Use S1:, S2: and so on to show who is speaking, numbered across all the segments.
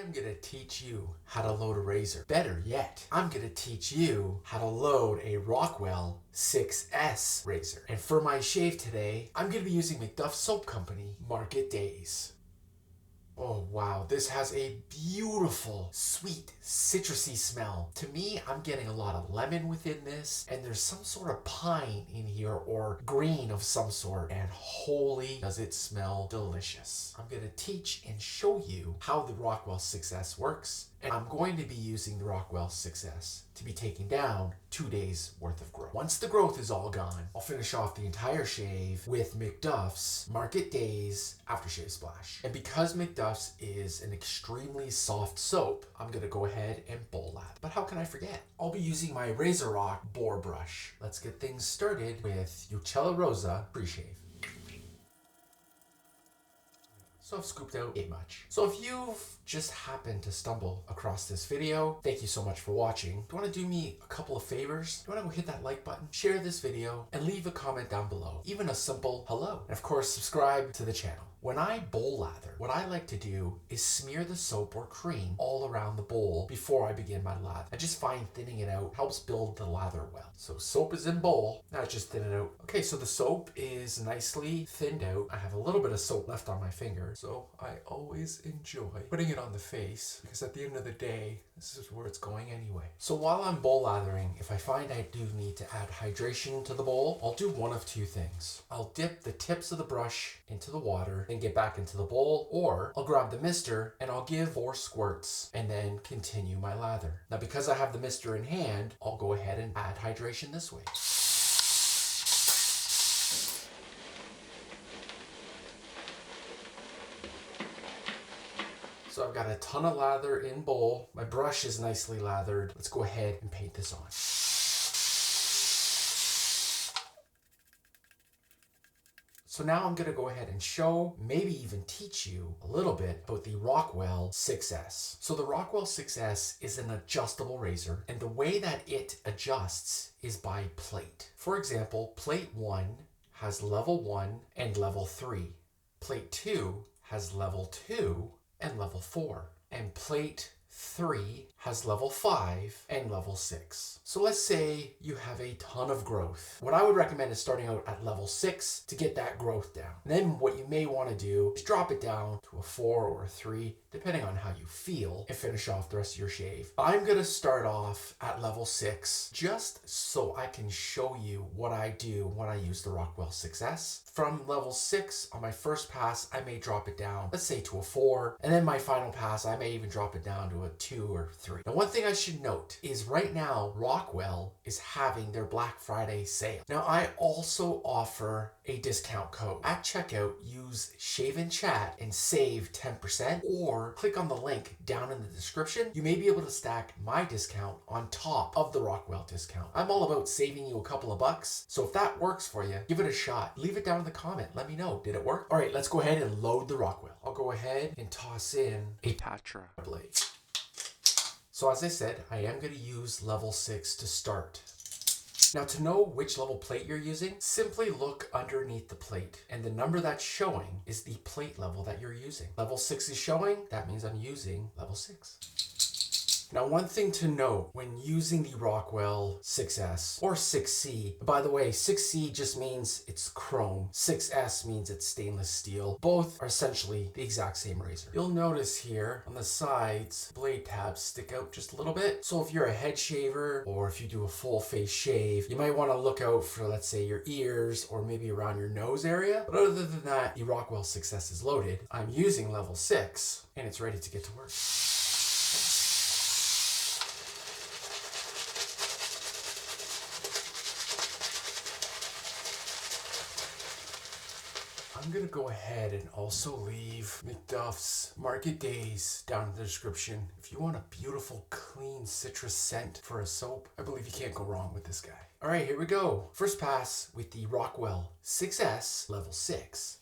S1: I'm going to teach you how to load a razor. Better yet, I'm going to teach you how to load a Rockwell 6S razor. And for my shave today, I'm going to be using MacDuffs Soap Company Market Days. Oh wow, this has a beautiful, sweet, citrusy smell. To me, I'm getting a lot of lemon within this, and there's some sort of pine in here or green of some sort, and holy does it smell delicious. I'm gonna teach and show you how the Rockwell 6S works, and I'm going to be using the Rockwell 6S to be taking down 2 days worth of growth. Once the growth is all gone, I'll finish off the entire shave with MacDuffs Market Days Aftershave Splash. And because MacDuffs is an extremely soft soap, I'm gonna go ahead and bowl lather. But how can I forget? I'll be using my Razor Rock Boar Brush. Let's get things started with Uccello Rosa Pre-Shave. So I've scooped out a much. So if you've just happened to stumble across this video, thank you so much for watching. Do you want to do me a couple of favors? Do you want to go hit that like button, share this video, and leave a comment down below, even a simple hello. And of course, subscribe to the channel. When I bowl lather, what I like to do is smear the soap or cream all around the bowl before I begin my lather. I just find thinning it out helps build the lather well. So soap is in bowl, now I just thin it out. Okay, so the soap is nicely thinned out. I have a little bit of soap left on my finger, so I always enjoy putting it on the face because at the end of the day, this is where it's going anyway. So while I'm bowl lathering, if I find I do need to add hydration to the bowl, I'll do one of two things. I'll dip the tips of the brush into the water and get back into the bowl, or I'll grab the mister and I'll give 4 squirts and then continue my lather. Now because I have the mister in hand, I'll go ahead and add hydration this way. So I've got a ton of lather in bowl. My brush is nicely lathered. Let's go ahead and paint this on. So now I'm going to go ahead and show, maybe even teach you a little bit about the Rockwell 6S. So the Rockwell 6S is an adjustable razor, and the way that it adjusts is by plate. For example, plate 1 has level 1 and level 3. Plate 2 has level 2 and level 4. And plate 3 has level 5 and level 6. So let's say you have a ton of growth. What I would recommend is starting out at level 6 to get that growth down. And then what you may want to do is drop it down to a 4 or a 3, depending on how you feel, and finish off the rest of your shave. I'm going to start off at level 6 just so I can show you what I do when I use the Rockwell 6S. From level 6 on my first pass, I may drop it down, let's say to a 4, and then my final pass, I may even drop it down to a 2 or 3. Now, one thing I should note is right now, Rockwell is having their Black Friday sale. Now, I also offer a discount code. At checkout, use ShaveAndChat and save 10%, or click on the link down in the description. You may be able to stack my discount on top of the Rockwell discount. I'm all about saving you a couple of bucks, so if that works for you, give it a shot. Leave it down in the comment. Let me know. Did it work? All right, let's go ahead and load the Rockwell. I'll go ahead and toss in a Patra blade. So as I said, I am going to use level 6 to start. Now to know which level plate you're using, simply look underneath the plate, and the number that's showing is the plate level that you're using. Level 6 is showing, that means I'm using level 6. Now, one thing to note when using the Rockwell 6S or 6C, by the way, 6C just means it's chrome, 6S means it's stainless steel. Both are essentially the exact same razor. You'll notice here on the sides, blade tabs stick out just a little bit. So if you're a head shaver or if you do a full face shave, you might want to look out for, let's say, your ears or maybe around your nose area. But other than that, the Rockwell 6S is loaded. I'm using level 6 and it's ready to get to work. I'm going to go ahead and also leave MacDuffs Market Days down in the description. If you want a beautiful, clean citrus scent for a soap, I believe you can't go wrong with this guy. All right, here we go. First pass with the Rockwell 6S level 6.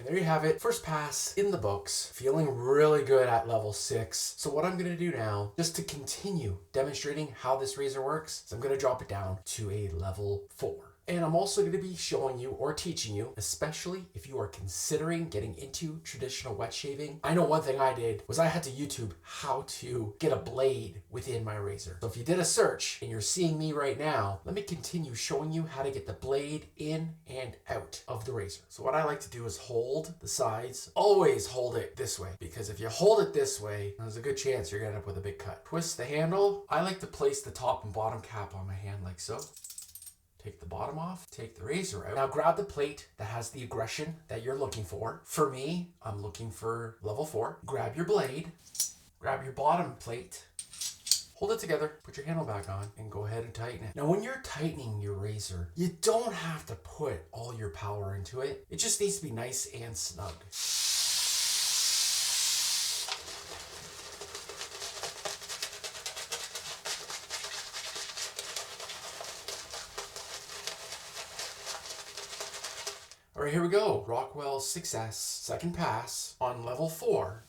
S1: And there you have it. First pass in the books. Feeling really good at level 6. So what I'm going to do now, just to continue demonstrating how this razor works, is I'm going to drop it down to a level 4. And I'm also going to be showing you or teaching you, especially if you are considering getting into traditional wet shaving. I know one thing I did was I had to YouTube how to get a blade within my razor. So if you did a search and you're seeing me right now, let me continue showing you how to get the blade in and out of the razor. So what I like to do is hold the sides. Always hold it this way, because if you hold it this way, there's a good chance you're going to end up with a big cut. Twist the handle. I like to place the top and bottom cap on my hand like so. Take the bottom off, take the razor out. Now grab the plate that has the aggression that you're looking for. For me, I'm looking for level 4. Grab your blade, grab your bottom plate, hold it together, put your handle back on, and go ahead and tighten it. Now when you're tightening your razor, you don't have to put all your power into it. It just needs to be nice and snug. All right, here we go. Rockwell 6S, second pass on level 4.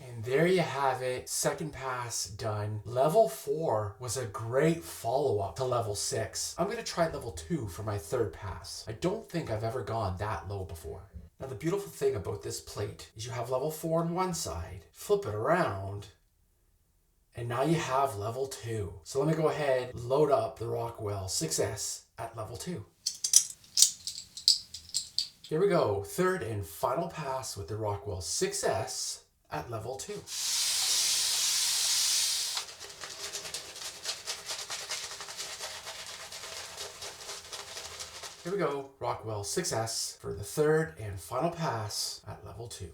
S1: And there you have it, second pass done. Level 4 was a great follow-up to level 6. I'm gonna try level 2 for my third pass. I don't think I've ever gone that low before. Now the beautiful thing about this plate is you have level 4 on one side, flip it around, and now you have level 2. So let me go ahead, load up the Rockwell 6S at level 2. Here we go, third and final pass with the Rockwell 6S at level 2. Here we go, Rockwell 6S for the third and final pass at level 2.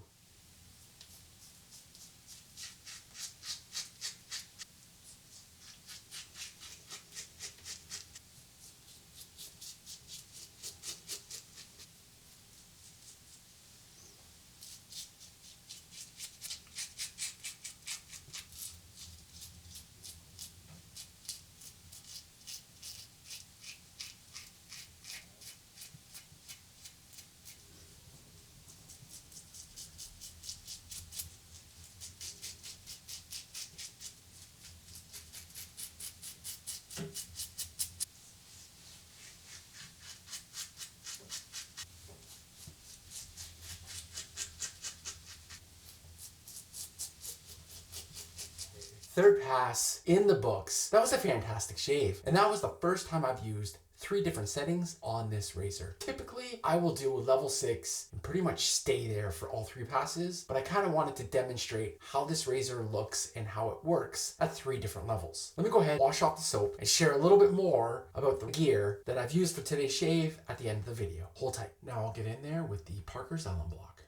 S1: Third pass in the books. That was a fantastic shave. And that was the first time I've used 3 different settings on this razor. Typically, I will do a level 6 and pretty much stay there for all 3 passes, but I kind of wanted to demonstrate how this razor looks and how it works at 3 different levels. Let me go ahead, wash off the soap, and share a little bit more about the gear that I've used for today's shave at the end of the video. Hold tight. Now I'll get in there with the Parker's Alum block.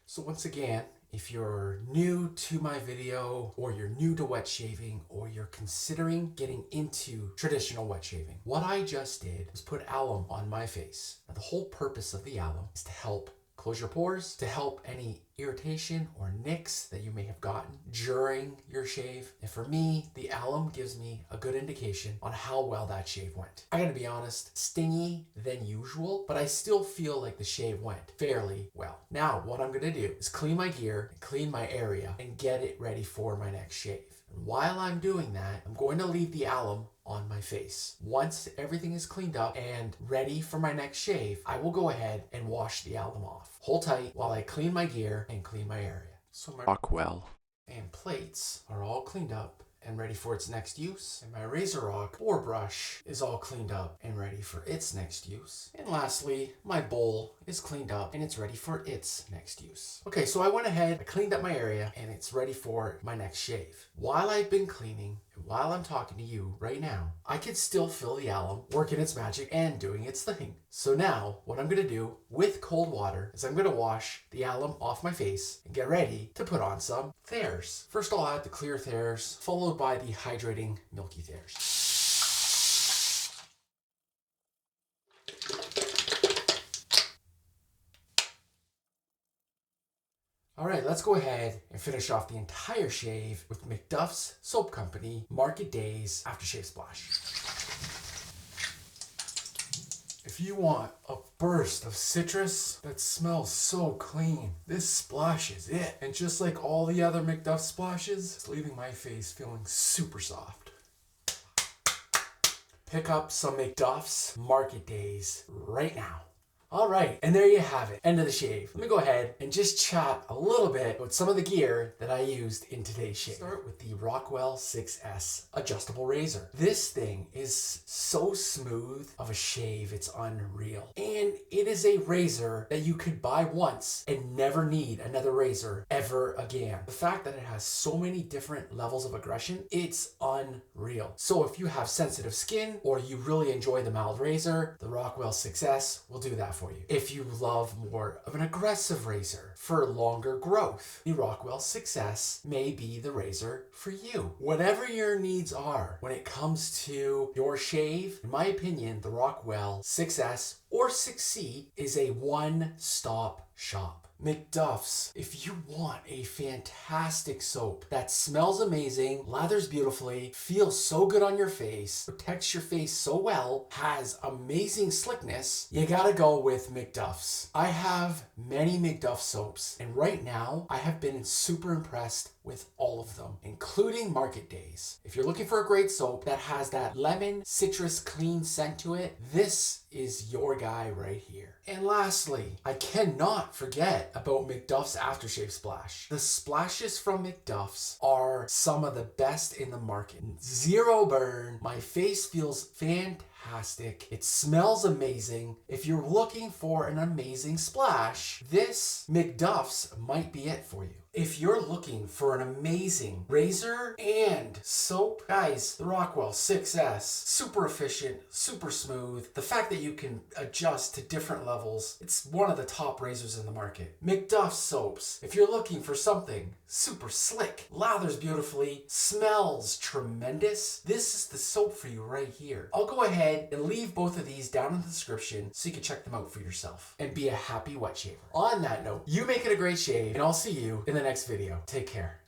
S1: So once again, if you're new to my video, or you're new to wet shaving, or you're considering getting into traditional wet shaving, what I just did was put alum on my face. Now, the whole purpose of the alum is to help close your pores, to help any irritation or nicks that you may have gotten during your shave. And for me, the alum gives me a good indication on how well that shave went. I gotta be honest, stingy than usual, but I still feel like the shave went fairly well. Now, what I'm gonna do is clean my gear, clean my area, and get it ready for my next shave. And while I'm doing that, I'm going to leave the alum on my face. Once everything is cleaned up and ready for my next shave, I will go ahead and wash the alum off. Hold tight while I clean my gear and clean my area. So my Rockwell and plates are all cleaned up and ready for its next use. And my razor rock bore brush is all cleaned up and ready for its next use. And lastly, my bowl is cleaned up and it's ready for its next use. Okay, so I went ahead, I cleaned up my area, and it's ready for my next shave. While I've been cleaning, and while I'm talking to you right now, I can still feel the alum working its magic and doing its thing. So now, what I'm gonna do with cold water is I'm gonna wash the alum off my face and get ready to put on some Thayers. First I'll add the clear Thayers, followed by the hydrating Milky Thayers. All right, let's go ahead and finish off the entire shave with MacDuffs Soap Company Market Days Aftershave Splash. If you want a burst of citrus that smells so clean, this splash is it. And just like all the other MacDuffs splashes, it's leaving my face feeling super soft. Pick up some MacDuffs Market Days right now. All right, and there you have it, end of the shave. Let me go ahead and just chat a little bit about some of the gear that I used in today's shave. Start with the Rockwell 6S adjustable razor. This thing is so smooth of a shave, it's unreal. And it is a razor that you could buy once and never need another razor ever again. The fact that it has so many different levels of aggression, it's unreal. So if you have sensitive skin or you really enjoy the mild razor, the Rockwell 6S will do that for you. If you love more of an aggressive razor for longer growth, the Rockwell 6S may be the razor for you. Whatever your needs are when it comes to your shave, in my opinion, the Rockwell 6S or 6C is a one-stop shop. MacDuffs, if you want a fantastic soap that smells amazing, lathers beautifully, feels so good on your face, protects your face so well, has amazing slickness, you gotta go with MacDuffs. I have many MacDuff soaps, and right now I have been super impressed with all of them, including Market Days. If you're looking for a great soap that has that lemon citrus clean scent to it, this is your guy right here. And lastly, I cannot forget about MacDuff's Aftershave Splash. The splashes from MacDuff's are some of the best in the market. Zero burn, my face feels fantastic. It smells amazing. If you're looking for an amazing splash, this MacDuff's might be it for you. If you're looking for an amazing razor and soap, guys, the Rockwell 6S, super efficient, super smooth. The fact that you can adjust to different levels, it's one of the top razors in the market. MacDuff soaps, if you're looking for something super slick, lathers beautifully, smells tremendous, this is the soap for you right here. I'll go ahead and leave both of these down in the description so you can check them out for yourself and be a happy wet shaver. On that note, you make it a great shave, and I'll see you in the next video. Take care.